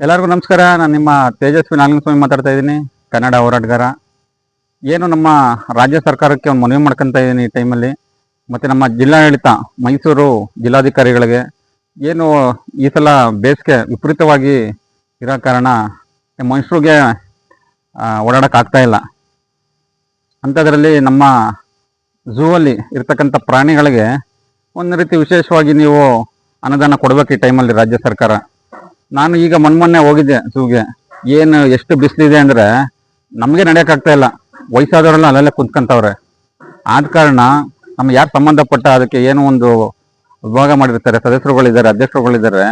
ಎಲ್ಲರಿಗೂ ನಮಸ್ಕಾರ. ನಾನು ನಿಮ್ಮ ತೇಜಸ್ವಿ ನಾಗಲಿಂಗಸ್ವಾಮಿ ಮಾತಾಡ್ತಾ ಇದ್ದೀನಿ, ಕನ್ನಡ ಹೋರಾಟಗಾರ. ಏನು ನಮ್ಮ ರಾಜ್ಯ ಸರ್ಕಾರಕ್ಕೆ ಒಂದು ಮನವಿ ಮಾಡ್ಕೊತಾ ಇದ್ದೀನಿ ಈ ಟೈಮಲ್ಲಿ. ಮತ್ತು ನಮ್ಮ ಜಿಲ್ಲಾಡಳಿತ ಮೈಸೂರು ಜಿಲ್ಲಾಧಿಕಾರಿಗಳಿಗೆ ಏನು ಈ ಸಲ ಬೇಸಿಗೆ ವಿಪರೀತವಾಗಿ ಇರೋ ಕಾರಣ ಮನುಷ್ಯರಿಗೆ ಓಡಾಡೋಕ್ಕಾಗ್ತಾ ಇಲ್ಲ. ಅಂಥದ್ರಲ್ಲಿ ನಮ್ಮ ಝೂ ಅಲ್ಲಿ ಇರ್ತಕ್ಕಂಥ ಪ್ರಾಣಿಗಳಿಗೆ ಒಂದು ರೀತಿ ವಿಶೇಷವಾಗಿ ನೀವು ಅನುದಾನ ಕೊಡಬೇಕು ಈ ಟೈಮಲ್ಲಿ ರಾಜ್ಯ ಸರ್ಕಾರ. ನಾನು ಈಗ ಮೊನ್ನೆ ಹೋಗಿದ್ದೆ ಝೂಗೆ. ಎಷ್ಟು ಬಿಸಿಲಿದೆ ಅಂದರೆ ನಮಗೆ ನಡೆಯೋಕ್ಕಾಗ್ತಾ ಇಲ್ಲ. ವಯಸ್ಸಾದವರೆಲ್ಲ ಅಲ್ಲಲ್ಲೇ ಕುಂತ್ಕೊಂತವ್ರೆ. ಆದ ಕಾರಣ ನಮ್ಮ ಯಾರು ಸಂಬಂಧಪಟ್ಟ ಅದಕ್ಕೆ ಏನೋ ಒಂದು ವಿಭಾಗ ಮಾಡಿರ್ತಾರೆ, ಸದಸ್ಯರುಗಳಿದ್ದಾರೆ, ಅಧ್ಯಕ್ಷರುಗಳಿದ್ದಾರೆ,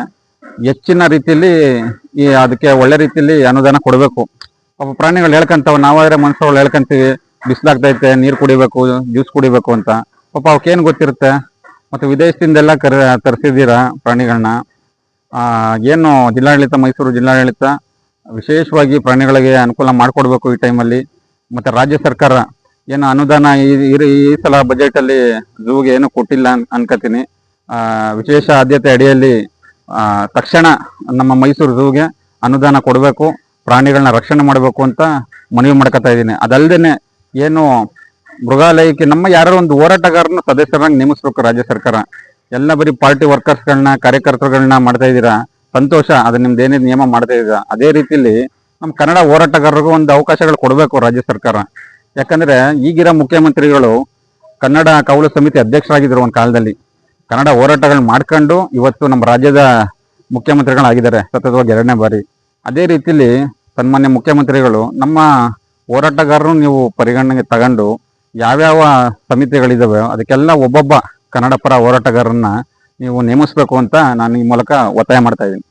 ಹೆಚ್ಚಿನ ರೀತಿಯಲ್ಲಿ ಅದಕ್ಕೆ ಒಳ್ಳೆ ರೀತಿಯಲ್ಲಿ ಅನುದಾನ ಕೊಡಬೇಕು. ಪಾಪ ಪ್ರಾಣಿಗಳು ಹೇಳ್ಕೊಂತಾವೆ, ನಾವಾದರೆ ಮನುಷ್ಯರುಗಳು ಹೇಳ್ಕೊಂತೀವಿ ಬಿಸಿಲಾಗ್ತೈತೆ, ನೀರು ಕುಡಿಬೇಕು, ಜ್ಯೂಸ್ ಕುಡಿಬೇಕು ಅಂತ. ಪಾಪ ಅವಕ್ಕೇನು ಗೊತ್ತಿರುತ್ತೆ. ಮತ್ತು ವಿದೇಶದಿಂದೆಲ್ಲ ತರಿಸಿದ್ದೀರಾ ಪ್ರಾಣಿಗಳನ್ನ. ಏನು ಜಿಲ್ಲಾಡಳಿತ, ಮೈಸೂರು ಜಿಲ್ಲಾಡಳಿತ ವಿಶೇಷವಾಗಿ ಪ್ರಾಣಿಗಳಿಗೆ ಅನುಕೂಲ ಮಾಡಿಕೊಡ್ಬೇಕು ಈ ಟೈಮಲ್ಲಿ. ಮತ್ತು ರಾಜ್ಯ ಸರ್ಕಾರ ಏನು ಅನುದಾನ ಈ ಸಲ ಬಜೆಟಲ್ಲಿ ಝೂಗೆ ಏನು ಕೊಟ್ಟಿಲ್ಲ ಅನ್ಕೋತೀನಿ. ವಿಶೇಷ ಆದ್ಯತೆ ಅಡಿಯಲ್ಲಿ ತಕ್ಷಣ ನಮ್ಮ ಮೈಸೂರು ಝೂಗೆ ಅನುದಾನ ಕೊಡಬೇಕು, ಪ್ರಾಣಿಗಳನ್ನ ರಕ್ಷಣೆ ಮಾಡಬೇಕು ಅಂತ ಮನವಿ ಮಾಡ್ಕೊತಾ ಇದ್ದೀನಿ. ಅದಲ್ಲದೆ ಏನು ಮೃಗಾಲಯಕ್ಕೆ ನಮ್ಮ ಯಾರೋ ಒಂದು ಹೋರಾಟಗಾರನ ಸದಸ್ಯರಾಗಿ ನೇಮಿಸ್ಬೇಕು ರಾಜ್ಯ ಸರ್ಕಾರ. ಎಲ್ಲ ಬರೀ ಪಾರ್ಟಿ ವರ್ಕರ್ಸ್ಗಳನ್ನ, ಕಾರ್ಯಕರ್ತರುಗಳನ್ನ ಮಾಡ್ತಾ ಇದ್ದೀರಾ, ಸಂತೋಷ, ಅದು ನಿಮ್ದು ಏನೇನು ನಿಯಮ ಮಾಡ್ತಾ ಇದ್ದೀರಾ. ಅದೇ ರೀತಿಯಲ್ಲಿ ನಮ್ಮ ಕನ್ನಡ ಹೋರಾಟಗಾರರಿಗೂ ಒಂದು ಅವಕಾಶಗಳು ಕೊಡಬೇಕು ರಾಜ್ಯ ಸರ್ಕಾರ. ಯಾಕಂದರೆ ಈಗಿರೋ ಮುಖ್ಯಮಂತ್ರಿಗಳು ಕನ್ನಡ ಕೌಲು ಸಮಿತಿ ಅಧ್ಯಕ್ಷರಾಗಿದ್ದರು ಒಂದು ಕಾಲದಲ್ಲಿ. ಕನ್ನಡ ಹೋರಾಟಗಳನ್ನ ಮಾಡ್ಕೊಂಡು ಇವತ್ತು ನಮ್ಮ ರಾಜ್ಯದ ಮುಖ್ಯಮಂತ್ರಿಗಳಾಗಿದ್ದಾರೆ ಸತತವಾಗಿ 2ನೇ ಬಾರಿ. ಅದೇ ರೀತಿಯಲ್ಲಿ ಸನ್ಮಾನ್ಯ ಮುಖ್ಯಮಂತ್ರಿಗಳು ನಮ್ಮ ಹೋರಾಟಗಾರರು ನೀವು ಪರಿಗಣನೆಗೆ ತಗೊಂಡು ಯಾವ್ಯಾವ ಸಮಿತಿಗಳಿದ್ದಾವೆ ಅದಕ್ಕೆಲ್ಲ ಒಬ್ಬೊಬ್ಬ ಕನ್ನಡ ಪರ ಹೋರಾಟಗಾರರನ್ನ ನೀವು ನೇಮಿಸಬೇಕು ಅಂತ ನಾನು ಈ ಮೂಲಕ ಒತ್ತಾಯ ಮಾಡ್ತಾ ಇದ್ದೀನಿ.